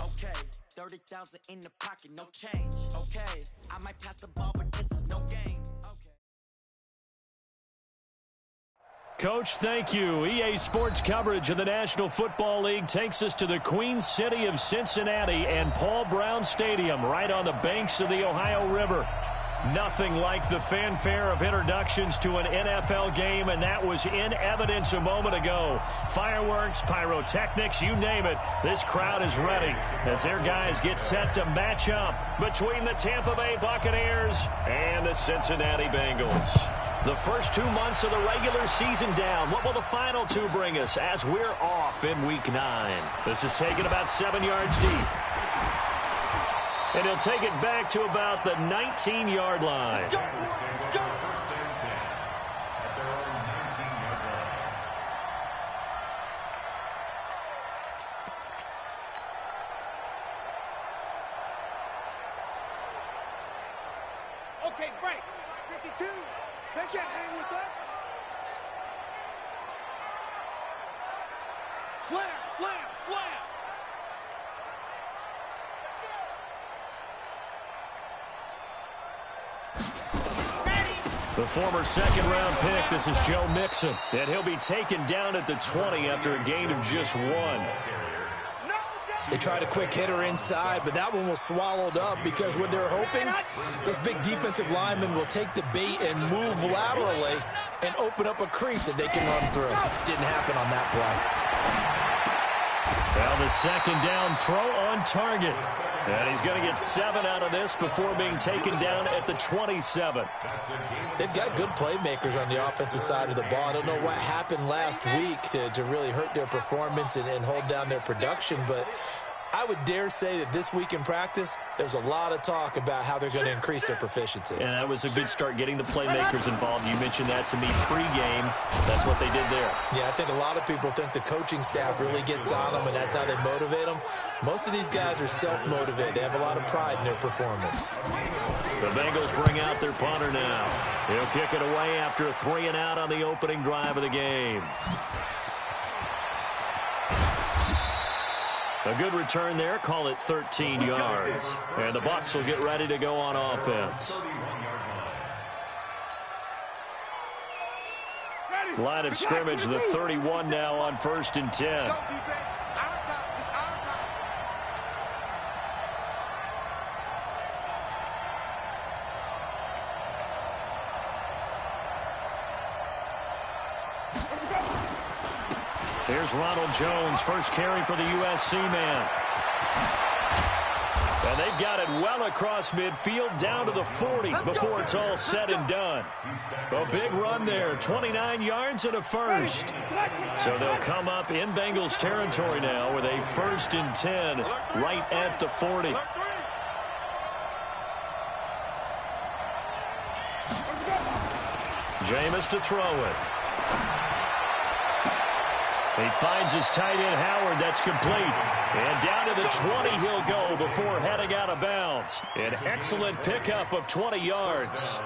Okay, 30,000 in the pocket, no change. Okay, I might pass the ball, but this is no game. Okay. Coach, thank you. EA Sports coverage of the National Football League takes us to the Queen City of Cincinnati and Paul Brown Stadium right on the banks of the Ohio River. Nothing like the fanfare of introductions to an NFL game, and that was in evidence a moment ago. Fireworks, pyrotechnics, you name it. This crowd is ready as their guys get set to match up between the Tampa Bay Buccaneers and the Cincinnati Bengals. The first 2 months of the regular season down. What will the final two bring us as we're off in Week 9? This is taken about 7 yards deep. And he'll take it back to about the 19-yard line. Let's go. Let's go. Okay, break. 52. They can't hang with us. Slam, slam, slam. The former second-round pick, this is Joe Mixon. And he'll be taken down at the 20 after a gain of just 1. They tried a quick hitter inside, but that one was swallowed up because what they're hoping, those big defensive linemen will take the bait and move laterally and open up a crease that they can run through. Didn't happen on that play. Now the second down throw on target. And he's going to get 7 out of this before being taken down at the 27. They've got good playmakers on the offensive side of the ball. I don't know what happened last week to really hurt their performance and hold down their production, but I would dare say that this week in practice, there's a lot of talk about how they're going to increase their proficiency. And that was a good start getting the playmakers involved. You mentioned that to me pregame. That's what they did there. Yeah, I think a lot of people think the coaching staff really gets on them, and that's how they motivate them. Most of these guys are self-motivated. They have a lot of pride in their performance. The Bengals bring out their punter now. He'll kick it away after a 3-and-out on the opening drive of the game. A good return there. Call it 13 yards. And the Bucs will get ready to go on offense. Line of scrimmage, the 31 now on 1st and 10. Here's Ronald Jones, first carry for the USC man. And they've got it well across midfield, down to the 40 before it's all said and done. A big run there, 29 yards and a first. So they'll come up in Bengals territory now with a 1st and 10 right at the 40. Jameis to throw it. He finds his tight end, Howard. That's complete. And down to the 20 he'll go before heading out of bounds. An excellent pickup of 20 yards.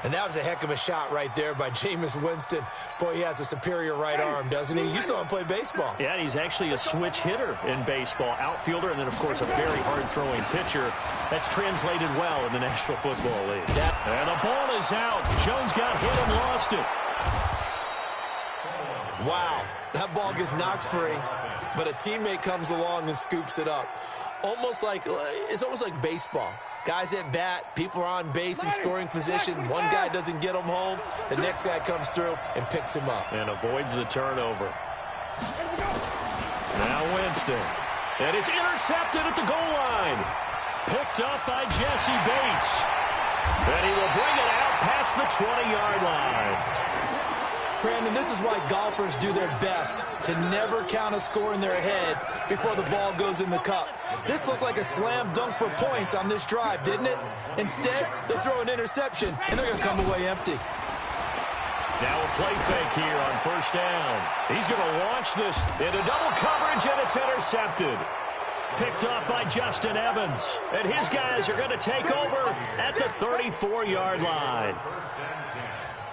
And that was a heck of a shot right there by Jameis Winston. Boy, he has a superior right arm, doesn't he? You saw him play baseball. Yeah, he's actually a switch hitter in baseball. Outfielder, and then, of course, a very hard-throwing pitcher. That's translated well in the National Football League. And the ball is out. Jones got hit and lost it. Wow, that ball gets knocked free, but a teammate comes along and scoops it up. It's almost like baseball. Guys at bat, people are on base in scoring position. One guy doesn't get him home, the next guy comes through and picks him up. And avoids the turnover. Now Winston. And it's intercepted at the goal line. Picked up by Jesse Bates. And he will bring it out past the 20-yard line. Brandon, this is why golfers do their best to never count a score in their head before the ball goes in the cup. This looked like a slam dunk for points on this drive, didn't it? Instead, they throw an interception, and they're going to come away empty. Now a play fake here on 1st down. He's going to launch this into double coverage, and it's intercepted. Picked up by Justin Evans. And his guys are going to take over at the 34-yard line.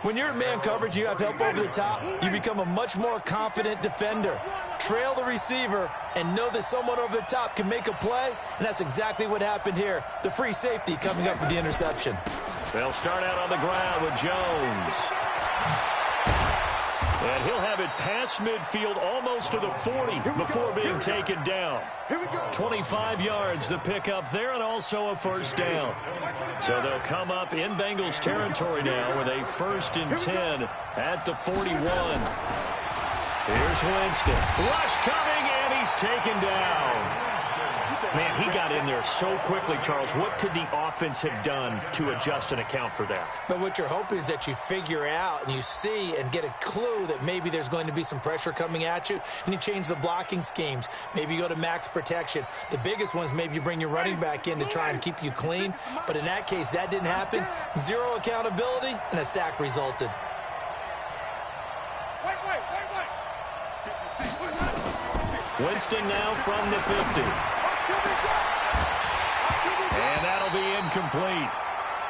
When you're in man coverage, you have help over the top, you become a much more confident defender. Trail the receiver and know that someone over the top can make a play, and that's exactly what happened here. The free safety coming up with the interception. They'll start out on the ground with Jones. And he'll have it past midfield almost to the 40 before being taken down. 25 yards the pickup there, and also a first down. So they'll come up in Bengals territory now with a 1st and 10 at the 41. Here's Winston. Rush coming, and he's taken down. Man, he got in there so quickly, Charles. What could the offense have done to adjust and account for that? But what you're hoping is that you figure out and you see and get a clue that maybe there's going to be some pressure coming at you, and you change the blocking schemes. Maybe you go to max protection. The biggest one is maybe you bring your running back in to try and keep you clean. But in that case, that didn't happen. Zero accountability, and a sack resulted. Winston now from the 50. And that'll be incomplete.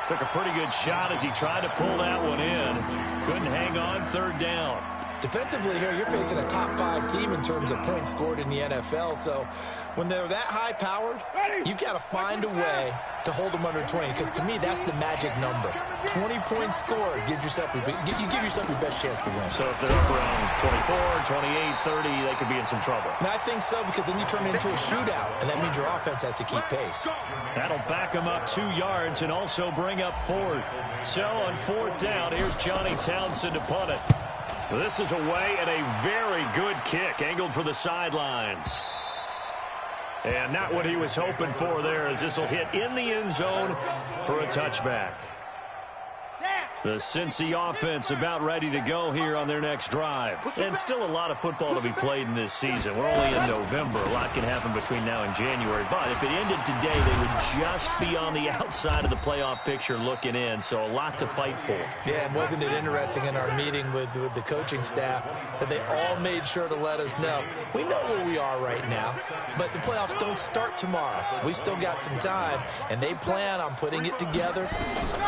Took a pretty good shot as he tried to pull that one in. Couldn't hang on, 3rd down. Defensively here, you're facing a top 5 team in terms of points scored in the NFL. So when they're that high-powered, you've got to find a way to hold them under 20. Because to me, that's the magic number. 20 points scored gives yourself you give yourself your best chance to win. So if they're up around 24, 28, 30, they could be in some trouble. And I think so, because then you turn it into a shootout, and that means your offense has to keep pace. That'll back them up 2 yards and also bring up 4th. So on 4th down, here's Johnny Townsend to punt it. This is away, and a very good kick angled for the sidelines. And not what he was hoping for there, as this will hit in the end zone for a touchback. The Cincy offense about ready to go here on their next drive. And still a lot of football to be played in this season. We're only in November. A lot can happen between now and January. But if it ended today, they would just be on the outside of the playoff picture looking in. So a lot to fight for. Yeah, and wasn't it interesting in our meeting with the coaching staff that they all made sure to let us know, we know where we are right now, but the playoffs don't start tomorrow. We still got some time, and they plan on putting it together,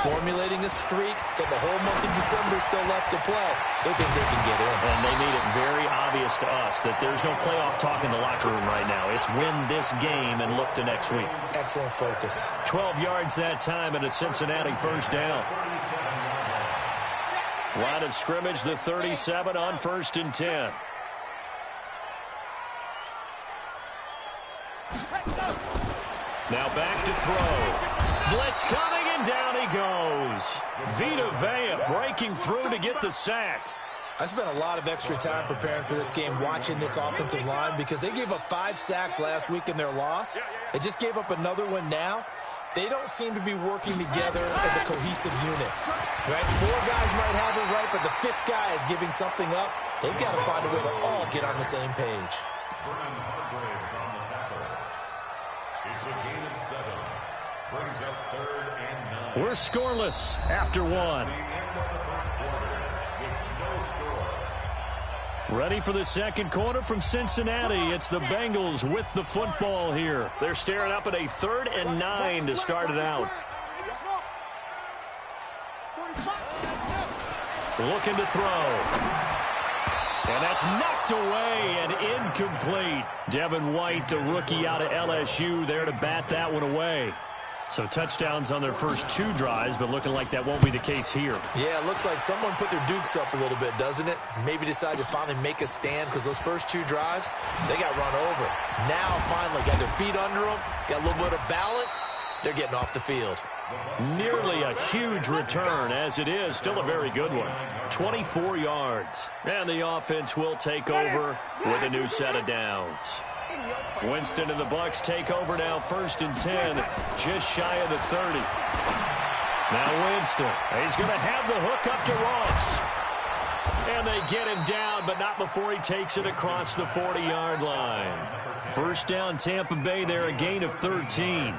formulating a streak, the whole month of December still left to play. They think they can get in. And they made it very obvious to us that there's no playoff talk in the locker room right now. It's win this game and look to next week. Excellent focus. 12 yards that time and a Cincinnati 1st down. Line of scrimmage, the 37 on 1st and 10. Now back to throw. Blitz coming, and down he goes. Vita Vea breaking through to get the sack. I spent a lot of extra time preparing for this game, watching this offensive line, because they gave up 5 sacks last week in their loss. They just gave up another one now. They don't seem to be working together as a cohesive unit. Right? 4 guys might have it right, but the 5th guy is giving something up. They've got to find a way to all get on the same page. We're scoreless after 1. Ready for the second quarter from Cincinnati. It's the Bengals with the football here. They're staring up at a 3rd and 9 to start it out. Looking to throw. And that's knocked away and incomplete. Devin White, the rookie out of LSU, there to bat that one away. So touchdowns on their first 2 drives, but looking like that won't be the case here. Yeah, it looks like someone put their dukes up a little bit, doesn't it? Maybe decided to finally make a stand, because those first 2 drives, they got run over. Now, finally, got their feet under them, got a little bit of balance. They're getting off the field. Nearly a huge return, as it is. Still a very good one. 24 yards. And the offense will take over with a new set of downs. Winston and the Bucs take over now, 1st and 10, just shy of the 30. Now Winston, he's going to have the hook up to Ross. And they get him down, but not before he takes it across the 40-yard line. 1st down, Tampa Bay there, a gain of 13.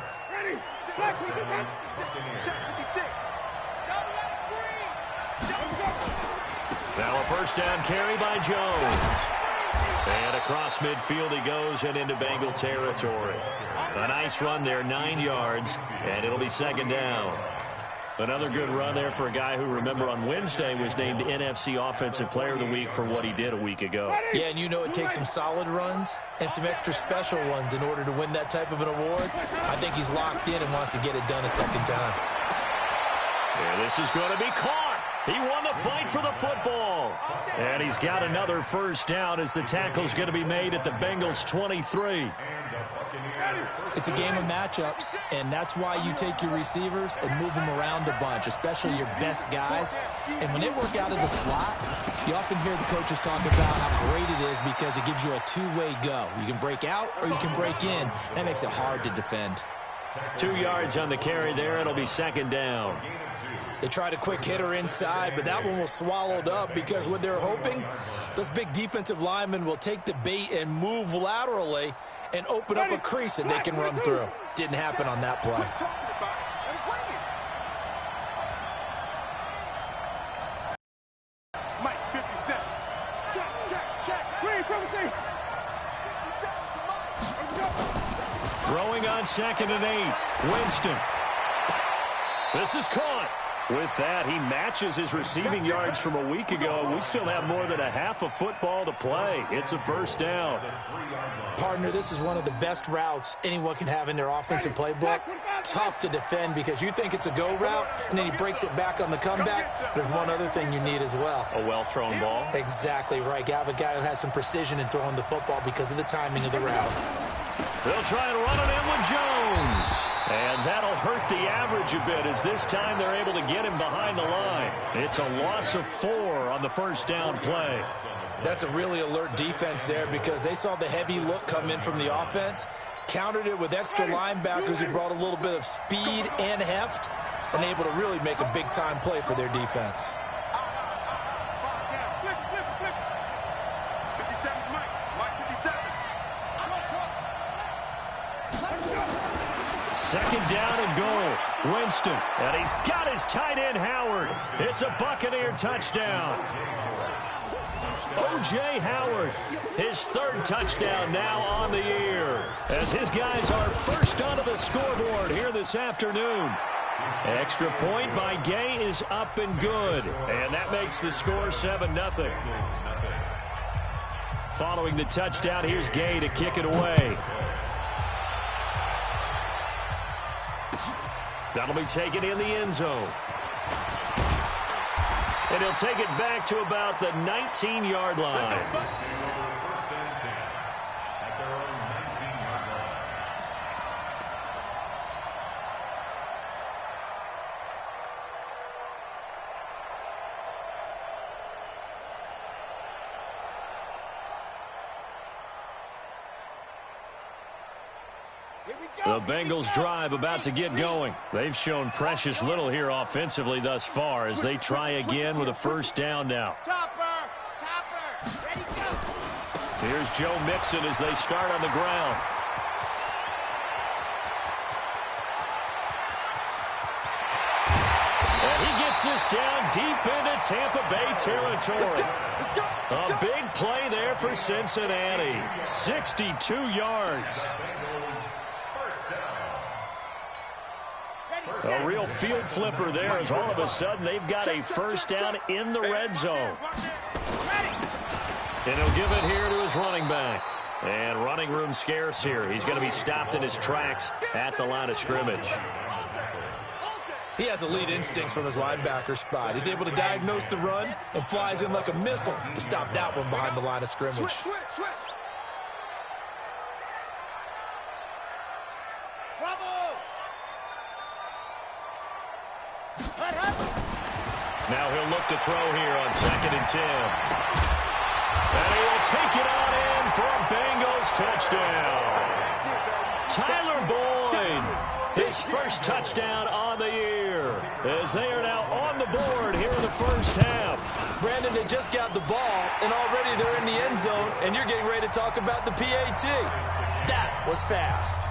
Now a 1st down carry by Jones. And across midfield he goes and into Bengal territory. A nice run there, 9 yards, and it'll be 2nd down. Another good run there for a guy who, remember, on Wednesday was named NFC Offensive Player of the Week for what he did a week ago. Yeah, and you know it takes some solid runs and some extra special ones in order to win that type of an award. I think he's locked in and wants to get it done a second time. And this is going to be caught. He won the fight for the football. And he's got another first down as the tackle's going to be made at the Bengals 23. It's a game of matchups, and that's why you take your receivers and move them around a bunch, especially your best guys. And when they work out of the slot, you often hear the coaches talk about how great it is because it gives you a two-way go. You can break out or you can break in. That makes it hard to defend. 2 yards on the carry there. It'll be second down. They tried a quick hitter inside, but that one was swallowed up because what they're hoping, those big defensive linemen will take the bait and move laterally and open up a crease that they can run through. Didn't happen on that play. Mike, 57. Check. Green, everything. Throwing on 2nd and 8. Winston. This is caught. With that, he matches his receiving yards from a week ago. We still have more than a half of football to play. It's a first down. Partner, this is one of the best routes anyone can have in their offensive playbook. Tough to defend because you think it's a go route, and then he breaks it back on the comeback. There's one other thing you need as well. A well-thrown ball. Exactly right. You have a guy who has some precision in throwing the football because of the timing of the route. They'll try and run it in with Jones. And that'll hurt the average a bit as this time they're able to get him behind the line. It's a loss of 4 on the first down play. That's a really alert defense there because they saw the heavy look come in from the offense, countered it with extra linebackers who brought a little bit of speed and heft, and able to really make a big-time play for their defense. Second down and goal. Winston. And he's got his tight end, Howard. It's a Buccaneer touchdown. O.J. Howard, his 3rd touchdown now on the year, as his guys are first onto the scoreboard here this afternoon. Extra point by Gay is up and good, and that makes the score 7-0. Following the touchdown, here's Gay to kick it away. That'll be taken in the end zone. And he'll take it back to about the 19-yard line. The Bengals drive about to get going. They've shown precious little here offensively thus far as they try again with a first down now. Topper, ready, go. Here's Joe Mixon as they start on the ground. And he gets this down deep into Tampa Bay territory. A big play there for Cincinnati. 62 yards. A real field flipper there as all of a sudden they've got a first down in the red zone. And he'll give it here to his running back. And running room scarce here. He's going to be stopped in his tracks at the line of scrimmage. He has elite instincts from his linebacker spot. He's able to diagnose the run and flies in like a missile to stop that one behind the line of scrimmage. Switch. Now he'll look to throw here on 2nd and 10. And he will take it on in for a Bengals touchdown. Tyler Boyd, his first touchdown on the year, as they are now on the board here in the first half. Brandon, they just got the ball, and already they're in the end zone, and you're getting ready to talk about the PAT. That was fast.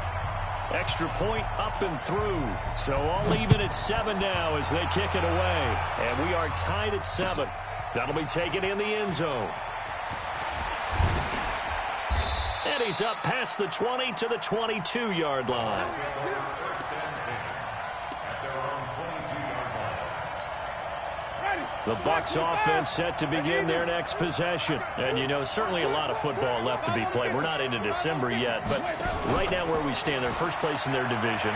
Extra point up and through. So all even at 7 now as they kick it away. And we are tied at 7. That'll be taken in the end zone. And he's up past the 20 to the 22-yard line. The Bucs offense set to begin their next possession. And, you know, certainly a lot of football left to be played. We're not into December yet, but right now where we stand, they're first place in their division.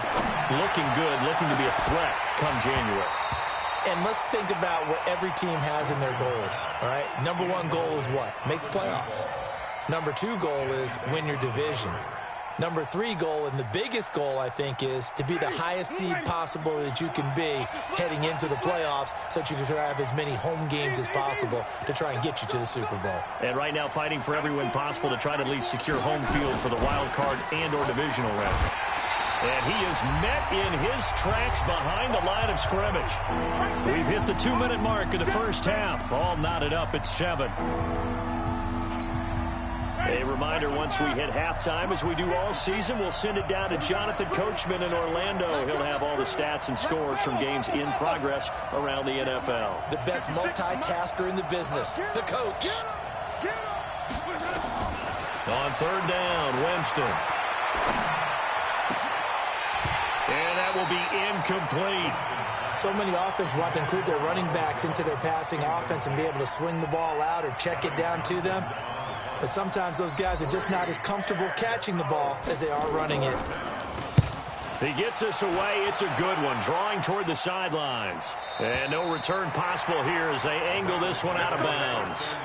Looking good, looking to be a threat come January. And let's think about what every team has in their goals, all right? Number one goal is what? Make the playoffs. Number two goal is win your division. Number three goal, and the biggest goal, I think, is to be the highest seed possible that you can be heading into the playoffs so that you can have as many home games as possible to try and get you to the Super Bowl. And right now fighting for every win possible to try to at least secure home field for the wild card and or divisional round. And he is met in his tracks behind the line of scrimmage. We've hit the 2-minute mark of the first half. All knotted up at 7. A reminder, once we hit halftime, as we do all season, we'll send it down to Jonathan Coachman in Orlando. He'll have all the stats and scores from games in progress around the NFL. The best multitasker in the business, the coach. On third down, Winston. And that will be incomplete. So many offenses want to include their running backs into their passing offense and be able to swing the ball out or check it down to them. But sometimes those guys are just not as comfortable catching the ball as they are running it. He gets us away. It's a good one, drawing toward the sidelines. And no return possible here as they angle this one out of bounds.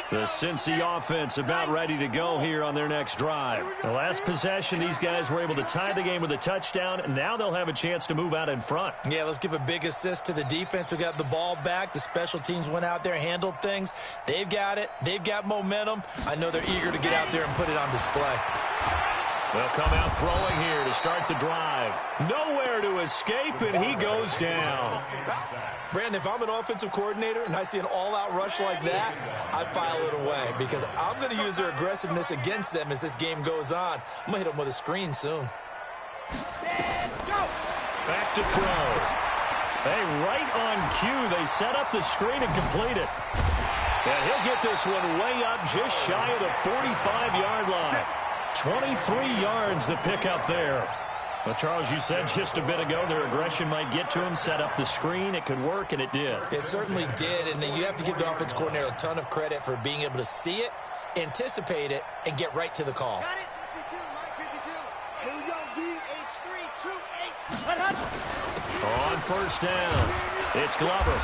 The Cincy offense about ready to go here on their next drive. The last possession, these guys were able to tie the game with a touchdown, and now they'll have a chance to move out in front. Yeah, let's give a big assist to the defense who got the ball back. The special teams went out there, handled things. They've got it. They've got momentum. I know they're eager to get out there and put it on display. They'll come out throwing here to start the drive. Nowhere to escape, and he goes down. Brandon, if I'm an offensive coordinator and I see an all-out rush like that, I file it away because I'm going to use their aggressiveness against them as this game goes on. I'm going to hit them with a screen soon. Back to throw. Hey, right on cue, they set up the screen and complete it. And he'll get this one way up just shy of the 45-yard line. 23 yards the pickup there. Well, Charles, you said just a bit ago their aggression might get to him, set up the screen. It could work, and it did. It certainly did, and you have to give the offense coordinator a ton of credit for being able to see it, anticipate it, and get right to the call. Got it. 52, Mike 52. Here we go, DH328. On first down, it's Glover.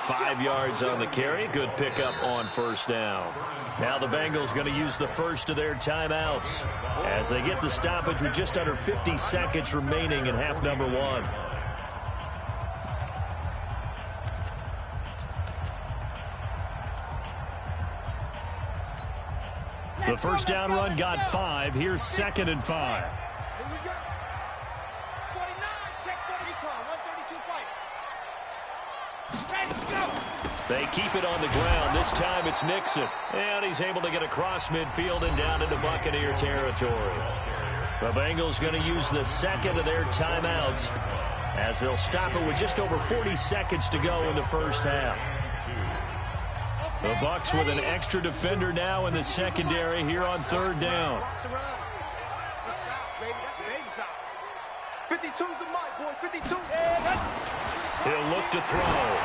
5 yards on the carry. Good pickup on first down. Now the Bengals going to use the first of their timeouts as they get the stoppage with just under 50 seconds remaining in half number 1. The first down run got 5. Here's 2nd and 5. Here we go. 49, check 40. Recon, 132 fight. Ready, go. They keep it on the ground. This time it's Mixon. And he's able to get across midfield and down into Buccaneer territory. The Bengals going to use the second of their timeouts as they'll stop it with just over 40 seconds to go in the first half. The Bucs with an extra defender now in the secondary here on third down. 52's the mic, boys. 52. He'll look to throw.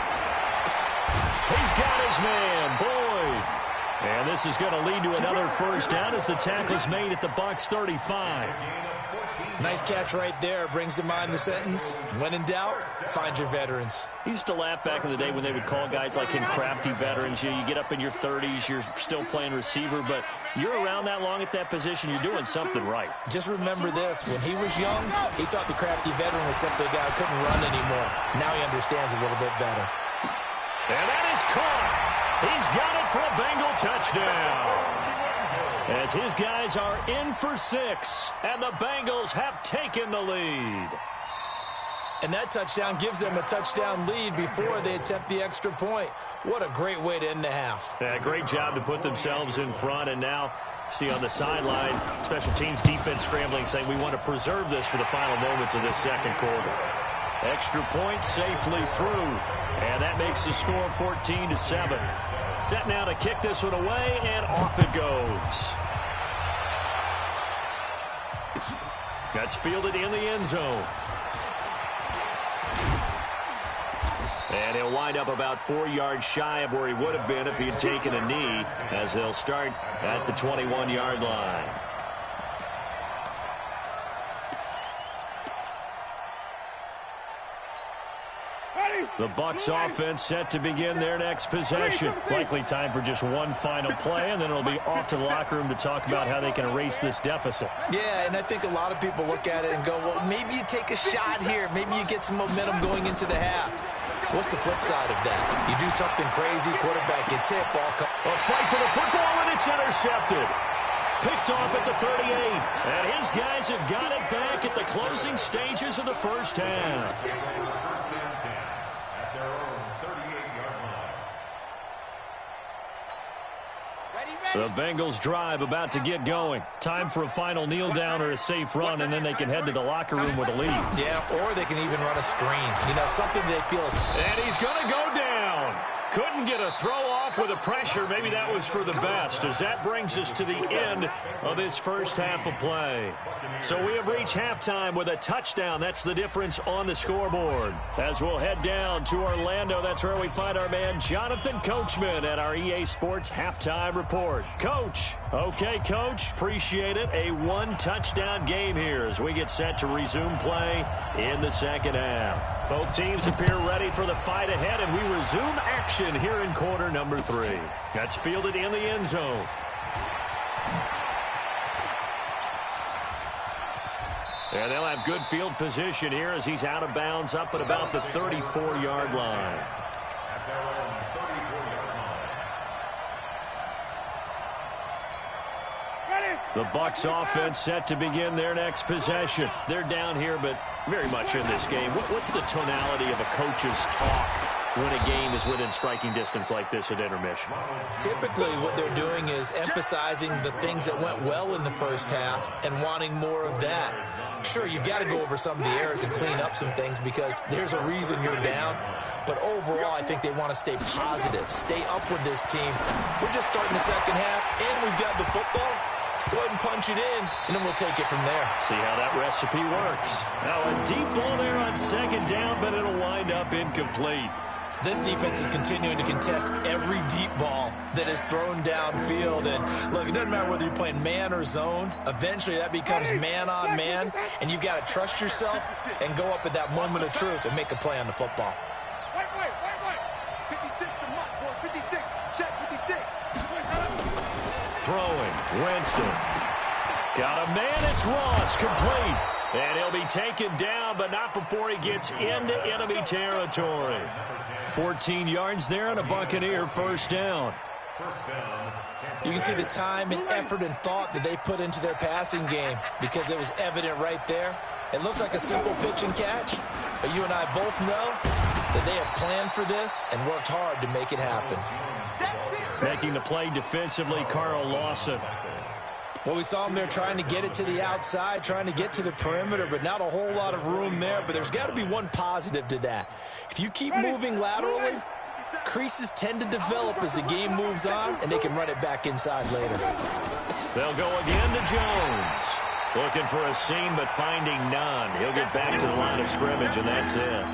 He's got his man, Boyd. And this is going to lead to another first down as the tackle's made at the Bucs 35. Nice catch right there. Brings to mind the sentence, when in doubt, find your veterans. He used to laugh back in the day when they would call guys like him crafty veterans. You get up in your 30s, you're still playing receiver, but you're around that long at that position, you're doing something right. Just remember this. When he was young, he thought the crafty veteran was simply a guy who couldn't run anymore. Now he understands a little bit better. And that is caught. He's got it for a Bengal touchdown. As his guys are in for 6, and the Bengals have taken the lead. And that touchdown gives them a touchdown lead before they attempt the extra point. What a great way to end the half. Yeah, great job to put themselves in front, and now see on the sideline, special teams defense scrambling, saying we want to preserve this for the final moments of this second quarter. Extra point safely through, and that makes the score 14-7. Set now to kick this one away, and off it goes. That's fielded in the end zone. And he'll wind up about 4 yards shy of where he would have been if he had taken a knee, as they'll start at the 21-yard line. The Bucs offense set to begin their next possession. Likely time for just one final play, and then it'll be off to the locker room to talk about how they can erase this deficit. Yeah, and I think a lot of people look at it and go, well, maybe you take a shot here. Maybe you get some momentum going into the half. What's the flip side of that? You do something crazy, quarterback gets hit, ball comes. A fight for the football, and it's intercepted. Picked off at the 38, and his guys have got it back at the closing stages of the first half. The Bengals drive about to get going. Time for a final kneel down or a safe run, and then they can head to the locker room with a lead. Yeah, or they can even run a screen. You know, something they feel is... And he's going to go down. Couldn't get a throw off with the pressure. Maybe that was for the best, as that brings us to the end of this first half of play. So we have reached halftime with a touchdown. That's the difference on the scoreboard. As we'll head down to Orlando, that's where we find our man Jonathan Coachman at our EA Sports Halftime Report. Coach. Okay, Coach. Appreciate it. A one-touchdown game here as we get set to resume play in the second half. Both teams appear ready for the fight ahead, and we resume action here in quarter number 3. That's fielded in the end zone. And they'll have good field position here as he's out of bounds up at about the 34-yard line. The Bucs offense set to begin their next possession. They're down here, but very much in this game. What's the tonality of a coach's talk when a game is within striking distance like this at intermission? Typically, what they're doing is emphasizing the things that went well in the first half and wanting more of that. Sure, you've got to go over some of the errors and clean up some things because there's a reason you're down. But overall, I think they want to stay positive, stay up with this team. We're just starting the second half, and we've got the football. Let's go ahead and punch it in, and then we'll take it from there. See how that recipe works. Now, a deep ball there on second down, but it'll wind up incomplete. This defense is continuing to contest every deep ball that is thrown downfield. And, look, it doesn't matter whether you're playing man or zone. Eventually, that becomes man on man, and you've got to trust yourself and go up at that moment of truth and make a play on the football. Wait. 56 to Muck, boy. 56. Check 56. Throwing, Winston. Got a man, it's Ross, complete. And he'll be taken down, but not before he gets into enemy territory. 14 yards there and a Buccaneer first down. You can see the time and effort and thought that they put into their passing game because it was evident right there. It looks like a simple pitch and catch, but you and I both know that they have planned for this and worked hard to make it happen. Making the play defensively, Carl Lawson. Well, we saw him there trying to get it to the outside, trying to get to the perimeter, but not a whole lot of room there. But there's got to be one positive to that. If you keep moving laterally, creases tend to develop as the game moves on, and they can run it back inside later. They'll go again to Jones. Looking for a seam, but finding none. He'll get back to the line of scrimmage, and that's it.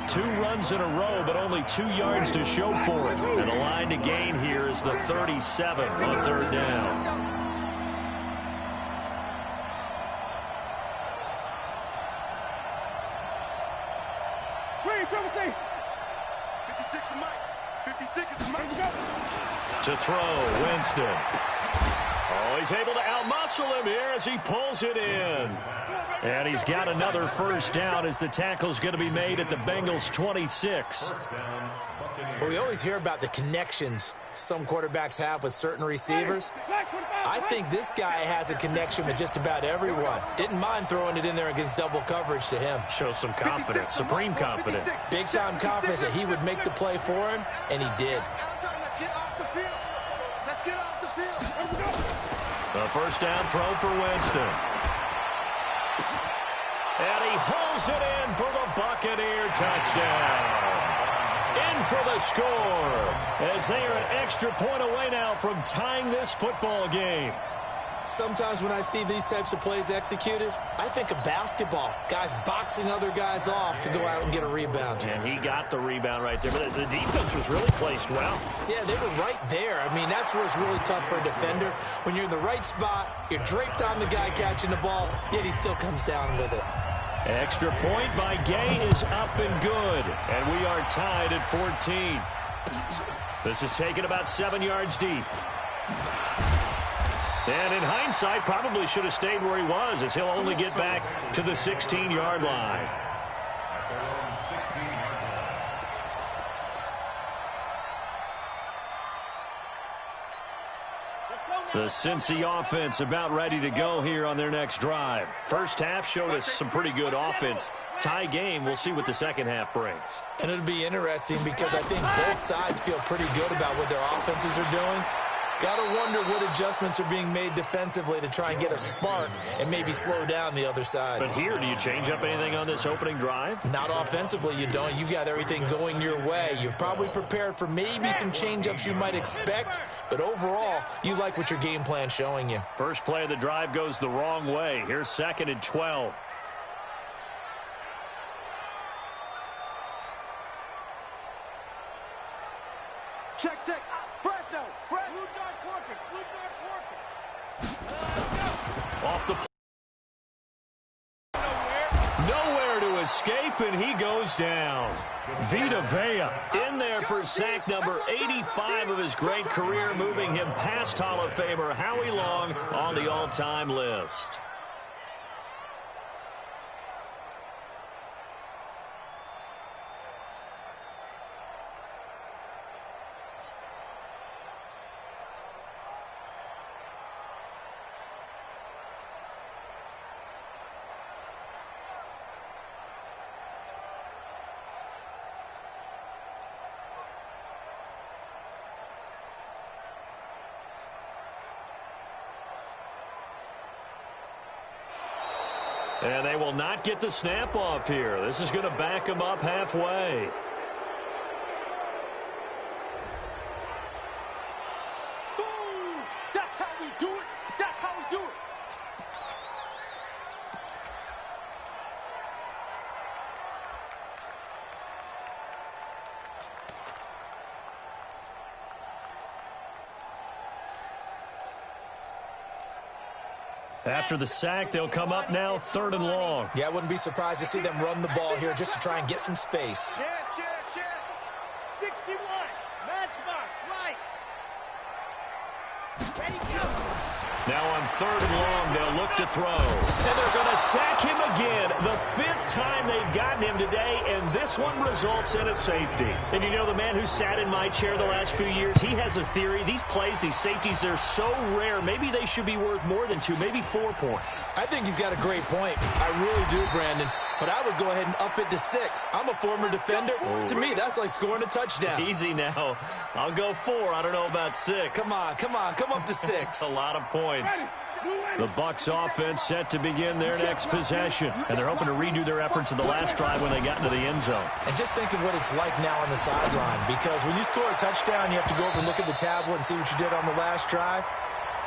2 runs in a row, but only 2 yards to show for it. And the line to gain here is the 37 on third down. To throw, Winston. Oh, he's able to outmuscle him here as he pulls it in. And he's got another first down as the tackle's going to be made at the Bengals 26. Well, we always hear about the connections some quarterbacks have with certain receivers. I think this guy has a connection with just about everyone. Didn't mind throwing it in there against double coverage to him. Shows some confidence, supreme confidence. Big-time confidence that he would make the play for him, and he did. The first down throw for Winston. And he hauls it in for the Buccaneer touchdown. In for the score, as they are an extra point away now from tying this football game. Sometimes when I see these types of plays executed, I think of basketball. Guys boxing other guys off to go out and get a rebound. And he got the rebound right there. But the defense was really placed well. Yeah, they were right there. I mean, that's where it's really tough for a defender. When you're in the right spot, you're draped on the guy catching the ball, yet he still comes down with it. Extra point by Gay is up and good. And we are tied at 14. This is taken about 7 yards deep. And in hindsight, probably should have stayed where he was, as he'll only get back to the 16-yard line. The Cincy offense about ready to go here on their next drive. First half showed us some pretty good offense. Tie game, we'll see what the second half brings. And it'll be interesting because I think both sides feel pretty good about what their offenses are doing. Got to wonder what adjustments are being made defensively to try and get a spark and maybe slow down the other side. But here, do you change up anything on this opening drive? Not offensively, you don't. You got everything going your way. You've probably prepared for maybe some change-ups you might expect, but overall, you like what your game plan's showing you. First play of the drive goes the wrong way. Here's 2nd and 12. Check, check. Fresno. Blue Dark Porkers. Blue Dark Porkers. Off the nowhere to escape, and he goes down. Vita Vea in there for sack number 85 of his great career, moving him past Hall of Famer Howie Long on the all-time list. And they will not get the snap off here. This is going to back them up halfway. Boom! That's how we do it. That's how we do it. After the sack, they'll come up now 3rd and long. Yeah, I wouldn't be surprised to see them run the ball here just to try and get some space. Check. 61. Matchbox. Light. Ready, go. Now on 3rd and long, they'll look to throw. And they're going to sack him again. The 5th time they've gotten him today, and this one results in a safety. And you know, the man who sat in my chair the last few years, he has a theory. These plays, these safeties, they're so rare. Maybe they should be worth more than 2, maybe 4 points. I think he's got a great point. I really do, Brandon. But I would go ahead and up it to 6. I'm a former defender. To me, that's like scoring a touchdown. Easy now. I'll go 4. I don't know about 6. Come on. Come up to 6. A lot of points. The Bucs offense set to begin their next possession. And they're hoping to redo their efforts in the last drive when they got into the end zone. And just think of what it's like now on the sideline. Because when you score a touchdown, you have to go over and look at the tablet and see what you did on the last drive.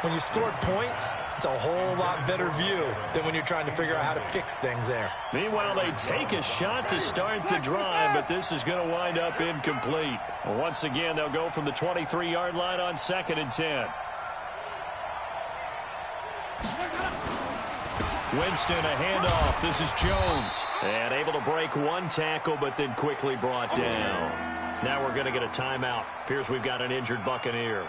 When you score points, it's a whole lot better view than when you're trying to figure out how to fix things there. Meanwhile, they take a shot to start the drive, but this is going to wind up incomplete. Once again, they'll go from the 23-yard line on 2nd and 10. Winston, a handoff. This is Jones. And able to break one tackle, but then quickly brought down. Now we're going to get a timeout. Appears we've got an injured Buccaneer.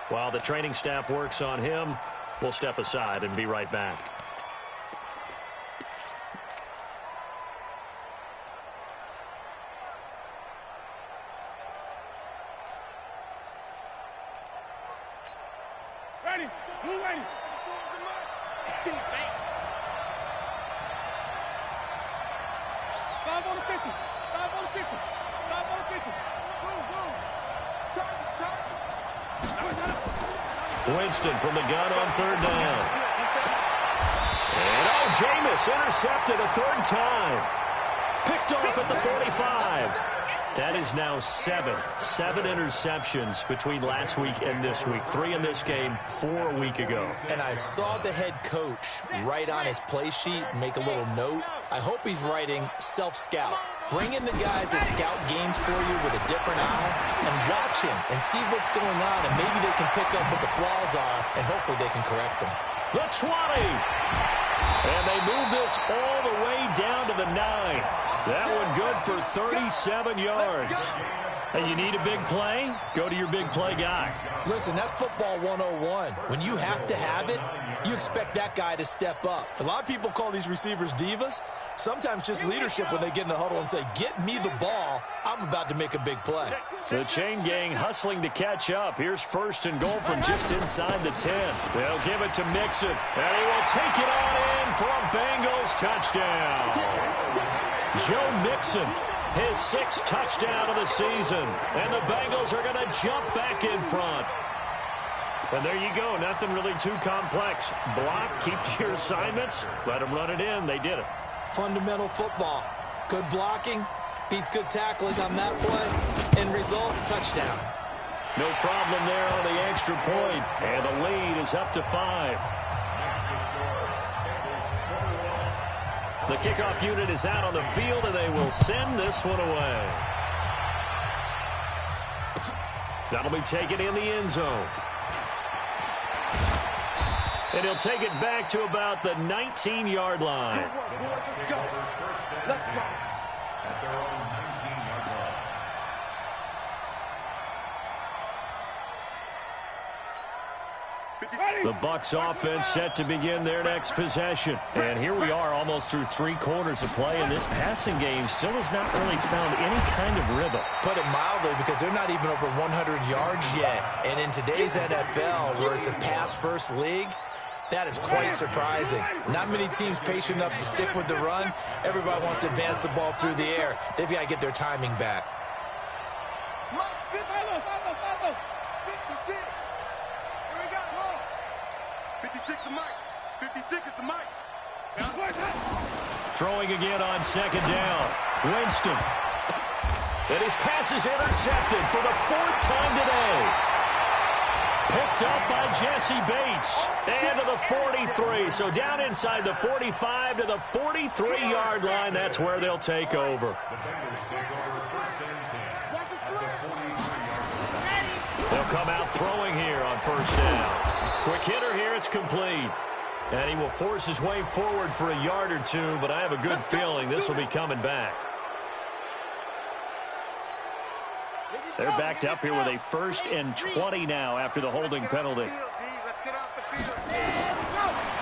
While the training staff works on him, we'll step aside and be right back. Ready. Blue ready. 5 on the 50. 5 on the 50. 5 on the 50. Boom. Turn. Winston from the gun on 3rd down. And Jameis intercepted a 3rd time. Picked off at the 45. That is now seven interceptions between last week and this week. 3 in this game, 4 a week ago. And I saw the head coach write on his play sheet, make a little note. I hope he's writing self-scout. Bring in the guys that scout games for you with a different eye and watch him and see what's going on, and maybe they can pick up what the flaws are, and hopefully they can correct them. The 20. And they move this all the way down to the 9. That one good for 37 yards. And you need a big play? Go to your big play guy. Listen, that's football 101. When you have to have it, you expect that guy to step up. A lot of people call these receivers divas. Sometimes just leadership when they get in the huddle and say, get me the ball. I'm about to make a big play. The chain gang hustling to catch up. Here's 1st and goal from just inside the 10. They'll give it to Mixon, and he will take it on in for a Bengals touchdown. Joe Mixon, his 6th touchdown of the season, and the Bengals are going to jump back in front. And there you go, nothing really too complex. Block, keep to your assignments, let them run it in. They did it. Fundamental football. Good blocking beats good tackling on that play. End result, touchdown. No problem there on the extra point, and the lead is up to 5. The kickoff unit is out on the field, and they will send this one away. That'll be taken in the end zone. And he'll take it back to about the 19-yard line. Let's go. Let's go. At their own 19-yard line. The Bucs offense set to begin their next possession. And here we are almost through 3 quarters of play, and this passing game still has not really found any kind of rhythm. Put it mildly, because they're not even over 100 yards yet. And in today's NFL, where it's a pass-first league, that is quite surprising. Not many teams patient enough to stick with the run. Everybody wants to advance the ball through the air. They've got to get their timing back. 56 is Mike. 56 is Mike. Throwing again on 2nd down. Winston. And his pass is intercepted for the 4th time today. Picked up by Jesse Bates. And to the 43. So down inside the 45 to the 43-yard line. That's where they'll take over. The Bengals take over 1st and 10 at the 43-yard line. They'll come out throwing here on 1st down. Quick hitter here, it's complete. And he will force his way forward for a yard or 2, but I have a good feeling this will be coming back. They're backed up here with a 1st and 20 now after the holding penalty.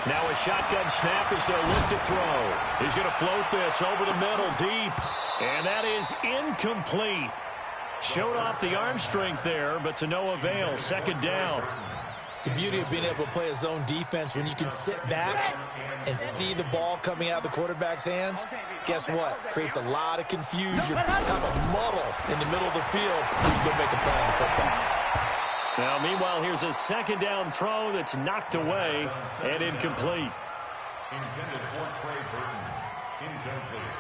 Now a shotgun snap as they'll look to throw. He's going to float this over the middle deep. And that is incomplete. Showed off the arm strength there, but to no avail. 2nd down. The beauty of being able to play a zone defense, when you can sit back and see the ball coming out of the quarterback's hands, guess what? Creates a lot of confusion, kind of a muddle in the middle of the field. You can go make a play in football. Now, meanwhile, here's a 2nd down throw that's knocked away and incomplete. Intended for Trey Burton. Incomplete.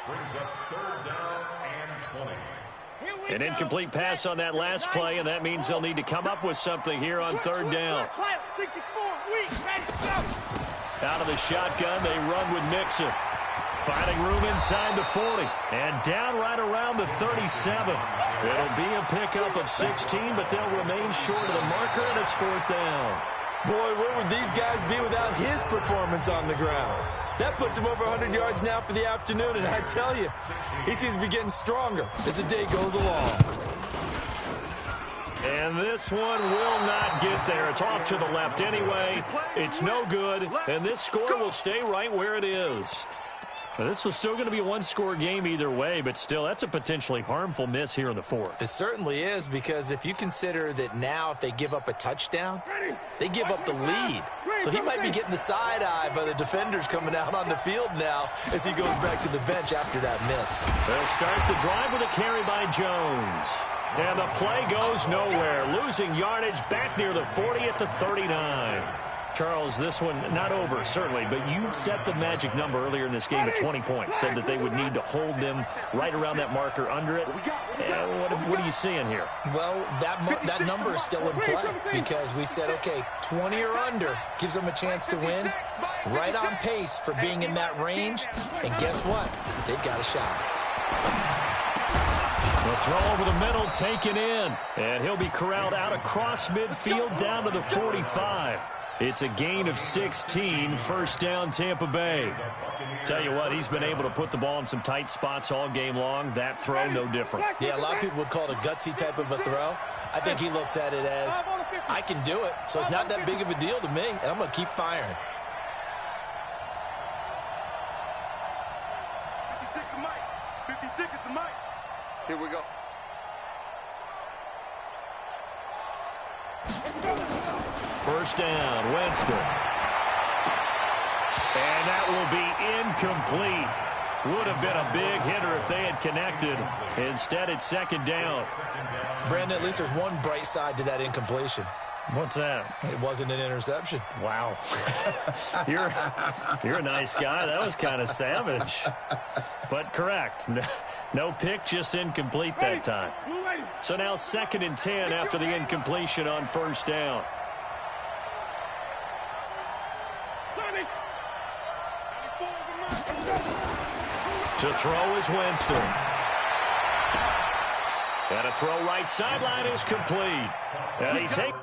Brings up 3rd down and 20. An incomplete pass on that last play, and that means they'll need to come up with something here on 3rd down. Out of the shotgun, they run with Mixon. Finding room inside the 40. And down right around the 37. It'll be a pickup of 16, but they'll remain short of the marker, and it's 4th down. Boy, where would these guys be without his performance on the ground? That puts him over 100 yards now for the afternoon, and I tell you, he seems to be getting stronger as the day goes along. And this one will not get there. It's off to the left anyway. It's no good, and this score will stay right where it is. Now, this was still going to be a 1-score game either way, but still, that's a potentially harmful miss here in the 4th. It certainly is, because if you consider that now if they give up a touchdown, they give up the lead. So he might be getting the side eye by the defenders coming out on the field now as he goes back to the bench after that miss. They'll start the drive with a carry by Jones. And the play goes nowhere, losing yardage back near the 40 at the 39. Charles, this one not over, certainly, but you set the magic number earlier in this game at 20 points, said that they would need to hold them right around that marker under it. What are you seeing here? Well, that number is still in play because we said, okay, 20 or under gives them a chance to win. Right on pace for being in that range. And guess what? They've got a shot. The throw over the middle, taken in. And he'll be corralled out across midfield down to the 45. It's a gain of 16, first down Tampa Bay. Tell you what, he's been able to put the ball in some tight spots all game long. That throw, no different. Yeah, a lot of people would call it a gutsy type of a throw. I think he looks at it as, I can do it, so it's not that big of a deal to me, and I'm going to keep firing. 56 is Mike. 56 is Mike. Here we go. First down, Winston. And that will be incomplete. Would have been a big hitter if they had connected. Instead, it's second down. Brandon, at least there's one bright side to that incompletion. What's that? It wasn't an interception. Wow. You're a nice guy. That was kind of savage. But correct. No pick, just incomplete that time. So now 2nd and 10 after the incompletion on first down. To throw is Winston. And a throw right sideline is complete. And he takes...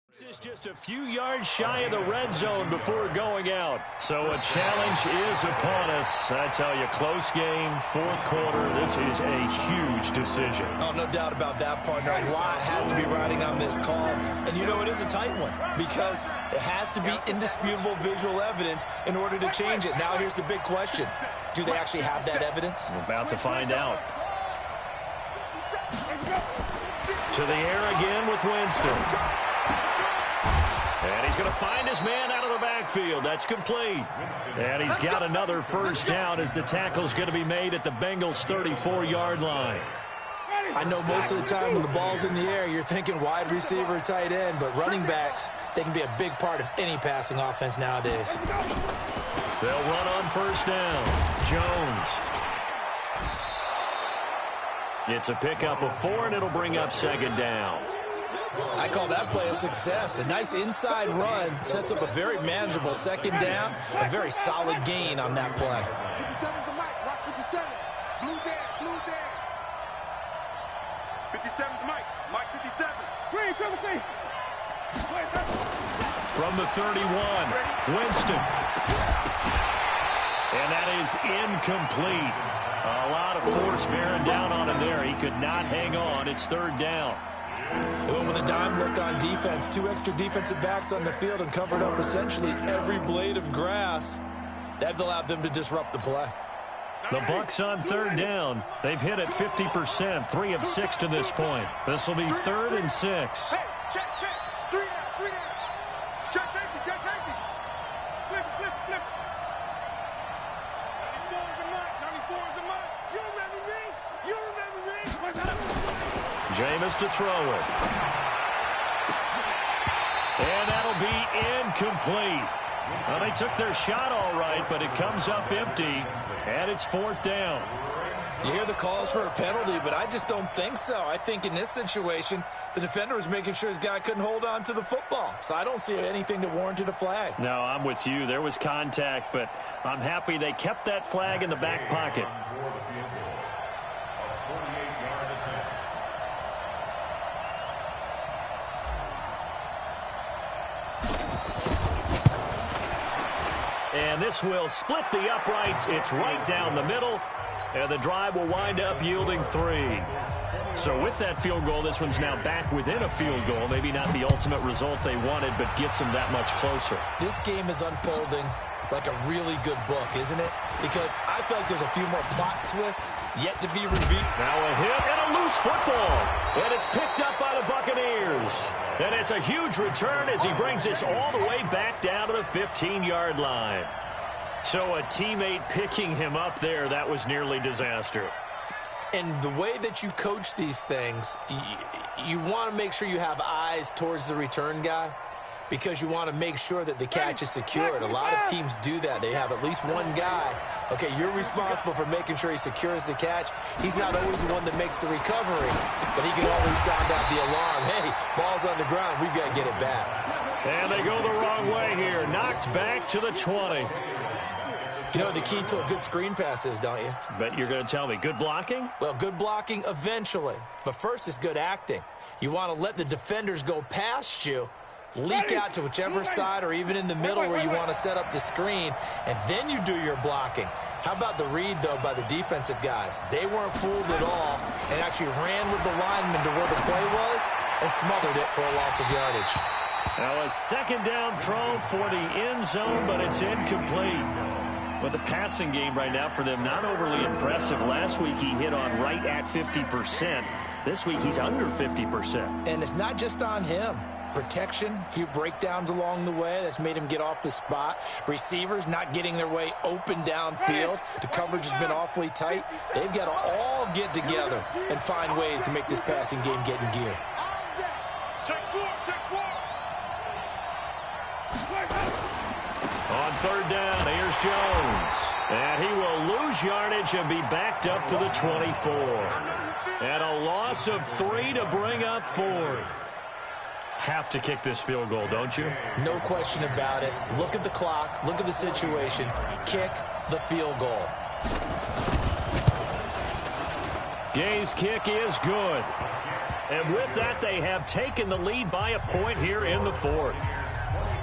This is just a few yards shy of the red zone before going out. So a challenge is upon us. I tell you, close game, 4th quarter. This is a huge decision. Oh, no doubt about that, partner. A lot has to be riding on this call. And you know it is a tight one because it has to be indisputable visual evidence in order to change it. Now here's the big question. Do they actually have that evidence? We're about to find out. To the air again with Winston. And he's going to find his man out of the backfield. That's complete. And he's got another first down as the tackle's going to be made at the Bengals' 34-yard line. I know most of the time when the ball's in the air, you're thinking wide receiver, tight end, but running backs, they can be a big part of any passing offense nowadays. They'll run on first down. Jones. It's a pickup of 4, and it'll bring up 2nd down. I call that play a success. A nice inside run sets up a very manageable 2nd down. A very solid gain on that play. 57's the Mike. Rock 57. Blue down. Blue down. 57's Mike. Mike 57. Green, come see. From the 31, Winston. And that is incomplete. A lot of force bearing down on him there. He could not hang on. It's 3rd down. They went with a dime look on defense. 2 extra defensive backs on the field and covered up essentially every blade of grass. That allowed them to disrupt the play. The Bucs on 3rd down. They've hit it 50%, 3 of 6 to this point. This will be 3rd and 6. Hey, check. 3 down. Check safety. Flip. 94 is the Mike. You remember me? Jameis to throw it. And that'll be incomplete. Well, they took their shot all right, but it comes up empty, and it's 4th down. You hear the calls for a penalty, but I just don't think so. I think in this situation, the defender was making sure his guy couldn't hold on to the football. So I don't see anything that warranted a flag. No, I'm with you. There was contact, but I'm happy they kept that flag in the back pocket. And this will split the uprights. It's right down the middle. And the drive will wind up yielding 3. So with that field goal, this one's now back within a field goal. Maybe not the ultimate result they wanted, but gets them that much closer. This game is unfolding like a really good book, isn't it? Because I feel like there's a few more plot twists yet to be revealed. Now a hit and a loose football. And it's picked up by the Buccaneers. And it's a huge return as he brings this all the way back down to the 15-yard line. So a teammate picking him up there, that was nearly disaster. And the way that you coach these things, you want to make sure you have eyes towards the return guy because you want to make sure that the catch is secured. A lot of teams do that. They have at least one guy. Okay, you're responsible for making sure he secures the catch. He's not always the one that makes the recovery, but he can always sound out the alarm. Hey, ball's on the ground. We've got to get it back. And they go the wrong way here. Knocked back to the 20. You know what the key to a good screen pass is, don't you? Bet you're going to tell me. Good blocking? Well, good blocking eventually. But first is good acting. You want to let the defenders go past you, leak out to whichever side or even in the middle where you want to set up the screen, and then you do your blocking. How about the read, though, by the defensive guys? They weren't fooled at all and actually ran with the lineman to where the play was and smothered it for a loss of yardage. Now a second down throw for the end zone, but it's incomplete. Well, the passing game right now for them, not overly impressive. Last week he hit on right at 50%. This week he's under 50%. And it's not just on him. Protection, a few breakdowns along the way. That's made him get off the spot. Receivers not getting their way open downfield. The coverage has been awfully tight. They've got to all get together and find ways to make this passing game get in gear. On third down, here's Jones. And he will lose yardage and be backed up to the 24. And a loss of 3 to bring up 4th. Have to kick this field goal, don't you? No question about it. Look at the clock. Look at the situation. Kick the field goal. Gay's kick is good. And with that, they have taken the lead by a point here in the 4th.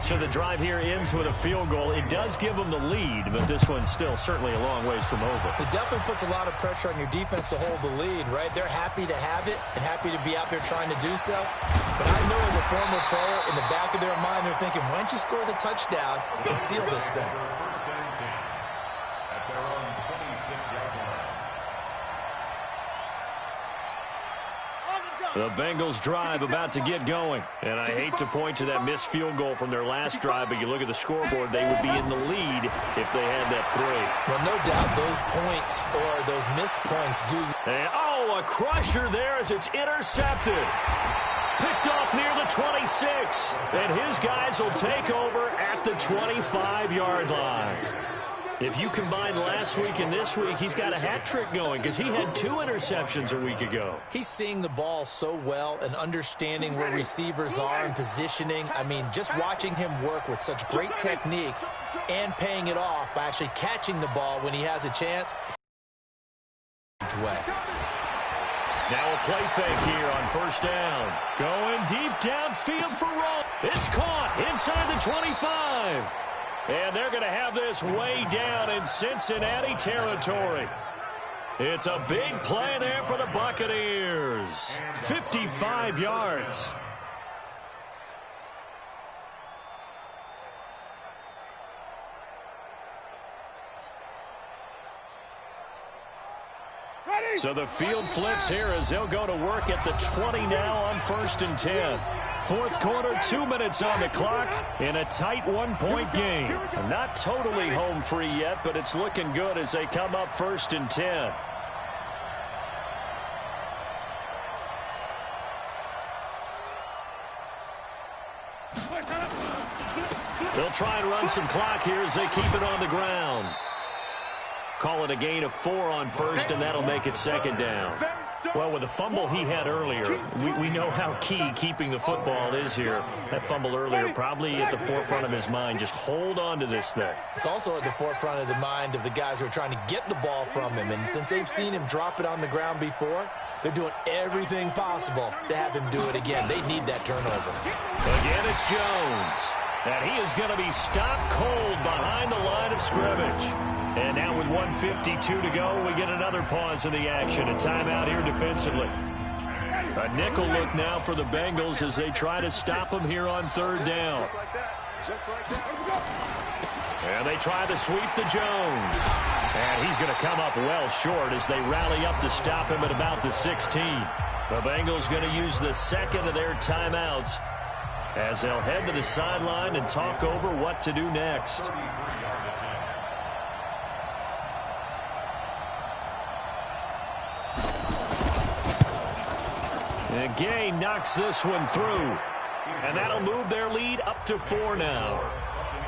So the drive here ends with a field goal. It does give them the lead, but this one's still certainly a long ways from over. It definitely puts a lot of pressure on your defense to hold the lead, right? They're happy to have it and happy to be out there trying to do so. But I know as a former player, in the back of their mind, they're thinking, why don't you score the touchdown and seal this thing? At their own 26-yard line. The Bengals drive about to get going. And I hate to point to that missed field goal from their last drive, but you look at the scoreboard, they would be in the lead if they had that 3. Well, no doubt those points or those missed points do. And, a crusher there as it's intercepted. Picked off near the 26. And his guys will take over at the 25-yard line. If you combine last week and this week, he's got a hat trick going because he had 2 interceptions a week ago. He's seeing the ball so well and understanding where receivers are and positioning. I mean, just watching him work with such great technique and paying it off by actually catching the ball when he has a chance. Now a play fake here on first down. Going deep downfield for Roll. It's caught inside the 25. And they're going to have this way down in Cincinnati territory. It's a big play there for the Buccaneers. 55 yards. So the field flips here as they'll go to work at the 20 now on 1st and 10. 4th quarter, 2 minutes on the clock in a tight 1-point game. Not totally home free yet, but it's looking good as they come up 1st and 10. They'll try and run some clock here as they keep it on the ground. Call it a gain of 4 on 1st, and that'll make it 2nd down. Well, with the fumble he had earlier, we know how key keeping the football is here. That fumble earlier probably at the forefront of his mind. Just hold on to this thing. It's also at the forefront of the mind of the guys who are trying to get the ball from him. And since they've seen him drop it on the ground before, they're doing everything possible to have him do it again. They need that turnover. Again, it's Jones. And he is going to be stopped cold behind the line of scrimmage. And now with 1:52 to go, we get another pause in the action. A timeout here defensively. A nickel look now for the Bengals as they try to stop him here on 3rd down. And they try to sweep to Jones. And he's going to come up well short as they rally up to stop him at about the 16. The Bengals going to use the 2nd of their timeouts as they'll head to the sideline and talk over what to do next. And Gay knocks this one through. And that'll move their lead up to 4 now.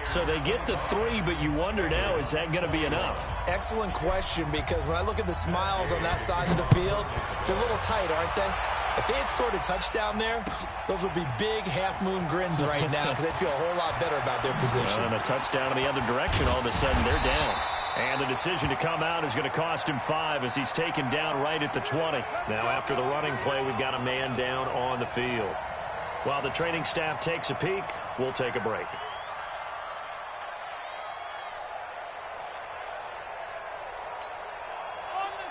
So they get to 3, but you wonder now, is that going to be enough? Excellent question, because when I look at the smiles on that side of the field, they're a little tight, aren't they? If they had scored a touchdown there, those would be big half-moon grins right now because they'd feel a whole lot better about their position. And a touchdown in the other direction, all of a sudden they're down. And the decision to come out is going to cost him 5 as he's taken down right at the 20. Now after the running play, we've got a man down on the field. While the training staff takes a peek, we'll take a break.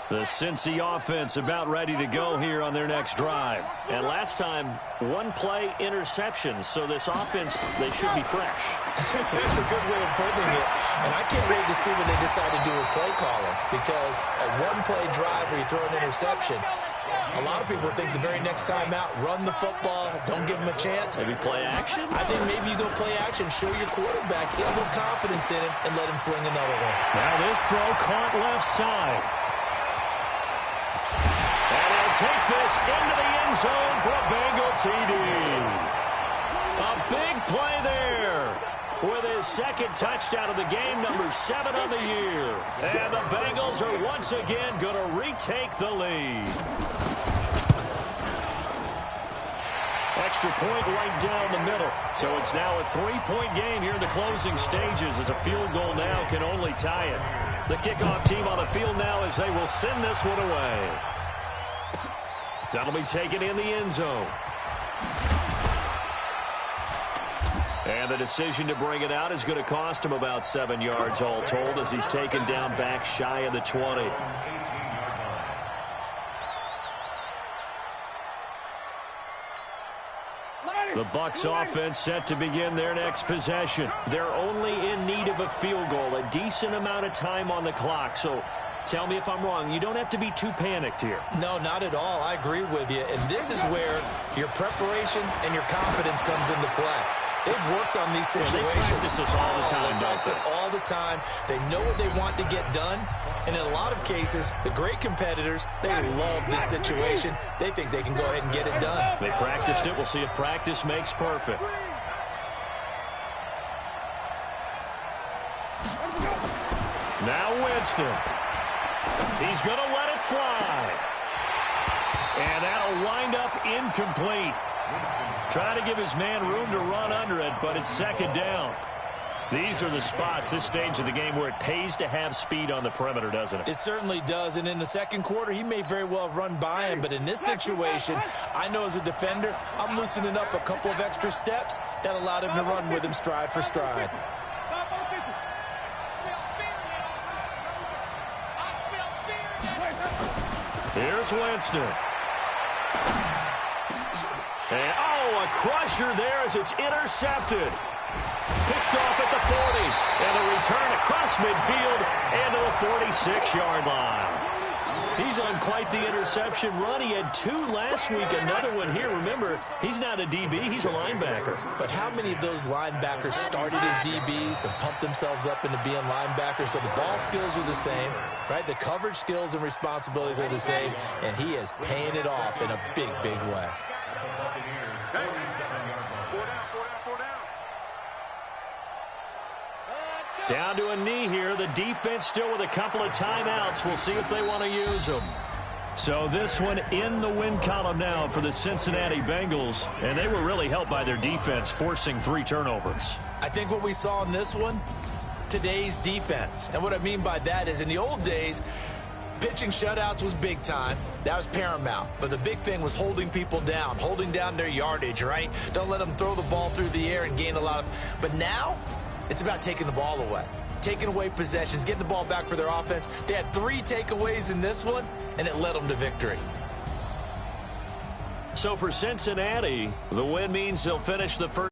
The Cincy offense about ready to go here on their next drive. And last time, 1 play interception. So this offense, they should be fresh. That's a good way of putting it. And I can't wait to see what they decide to do with play calling. Because a 1-play drive where you throw an interception, a lot of people think the very next time out, run the football, don't give them a chance. Maybe play action? I think maybe you go play action, show your quarterback, get a little confidence in him, and let him fling another one. Now this throw caught left side. And he'll take this into the end zone for a Bengal TD. A big play there with his second touchdown of the game, number 7 on the year. And the Bengals are once again going to retake the lead. Extra point right down the middle. So it's now a 3-point game here in the closing stages as a field goal now can only tie it. The kickoff team on the field now as they will send this one away. That'll be taken in the end zone. And the decision to bring it out is going to cost him about 7 yards all told as he's taken down back shy of the 20. The Bucs offense set to begin their next possession. They're only in need of a field goal, a decent amount of time on the clock. So tell me if I'm wrong. You don't have to be too panicked here. No, not at all. I agree with you. And this is where your preparation and your confidence comes into play. They've worked on these situations. They practice this all the time, They practice it all the time. They know what they want to get done. And in a lot of cases, the great competitors, they love this situation. They think they can go ahead and get it done. They practiced it. We'll see if practice makes perfect. Now Winston. He's going to let it fly. And that'll wind up incomplete. Trying to give his man room to run under it, but it's second down. These are the spots, this stage of the game, where it pays to have speed on the perimeter, doesn't it? It certainly does, and in the second quarter, he may very well have run by him, but in this situation, I know as a defender, I'm loosening up a couple of extra steps that allowed him to run with him stride for stride. Here's Winston. And, oh, a crusher there as it's intercepted. Picked off at the 40. And a return across midfield and to the 46-yard line. He's on quite the interception run. He had 2 last week, another one here. Remember, he's not a DB, he's a linebacker. But how many of those linebackers started as DBs and pumped themselves up into being linebackers? So the ball skills are the same, right? The coverage skills and responsibilities are the same, and he is paying it off in a big, big way. Down to a knee here. The defense still with a couple of timeouts. We'll see if they want to use them. So this one in the win column now for the Cincinnati Bengals. And they were really helped by their defense, forcing 3 turnovers. I think what we saw in this one, today's defense. And what I mean by that is in the old days, pitching shutouts was big time. That was paramount. But the big thing was holding people down, holding down their yardage, right? Don't let them throw the ball through the air and gain a lot of... But now, it's about taking the ball away. Taking away possessions, getting the ball back for their offense. They had 3 takeaways in this one, and it led them to victory. So for Cincinnati, the win means they'll finish the first